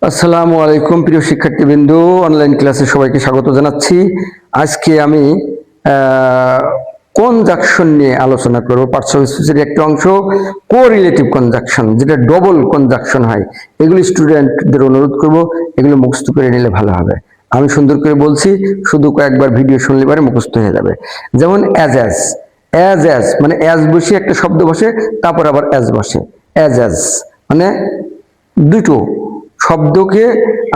আসসালামু আলাইকুম প্রিয় শিক্ষার্থীবৃন্দ, অনলাইন ক্লাসে সবাইকে স্বাগত জানাচ্ছি। আজকে আমি কনজাকশন নিয়ে আলোচনা করব। পার্টস অফ স্পিচের একটা অংশ কোরিলেটিভ কনজাকশন, যেটা ডবল কনজাকশন হয়। এগুলি স্টুডেন্টদের অনুরোধ করব এগুলো মুখস্থ করে নিলে ভালো হবে। আমি সুন্দর করে বলছি, শুধু কয়েকবার ভিডিও শুনলে পরে মুখস্থ হয়ে যাবে। যেমন অ্যাজ অ্যাজ, অ্যাজ অ্যাজ মানে অ্যাজ বসে একটা শব্দ বসে, তারপর আবার অ্যাজ বসে। অ্যাজ অ্যাজ মানে দুটো শব্দকে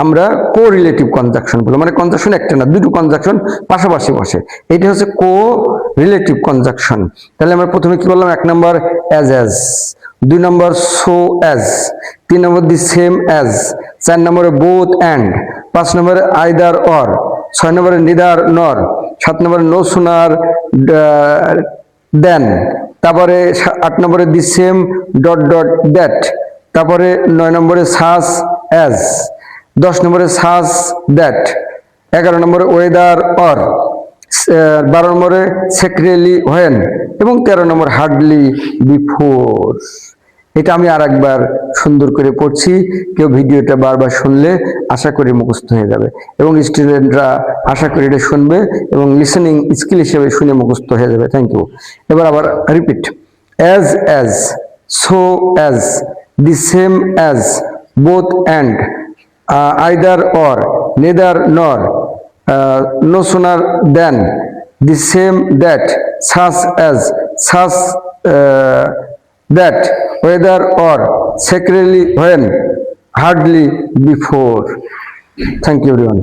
আমরা কোরিলেটিভ কনজাকশন বলি, মানে কনজাকশন একটা না, দুটো কনজাকশন পাশাপাশি বসে, এটা হচ্ছে কোরিলেটিভ কনজাকশন। তাহলে আমরা প্রথমে কি বললাম? এক নম্বর অ্যাজ অ্যাজ, দুই নম্বর সো অ্যাজ, তিন নম্বর দি সেম অ্যাজ, চার নম্বরে বোথ অ্যান্ড, পাঁচ নম্বরে আইদার অর, ছয় নম্বরে নিদার নর, সাত নম্বরে নো সুনার দেন, তারপরে আট নম্বরে the same dot dot that, তারপরে নয় নম্বরে সাস অ্যাজ, 10 নম্বরে সাস দ্যাট, 11 নম্বরে ওয়েদার অর, 12 নম্বরে সেক্রেলি হোয়েন এবং 13 নম্বর হার্ডলি বিফোর। এটা আমি আর একবার সুন্দর করে পড়ছি, কেউ ভিডিওটা বারবার শুনলে আশা করি মুখস্থ হয়ে যাবে এবং স্টুডেন্টরা আশা করি এটা শুনবে এবং লিসেনিং স্কিল হিসেবে শুনে মুখস্থ হয়ে যাবে। Thank you. এবার আবার repeat: as as, so as, the same as, both and, either or, neither nor, no sooner than, the same that, such as, such that, whether or, secretly when, hardly before. Thank you everyone.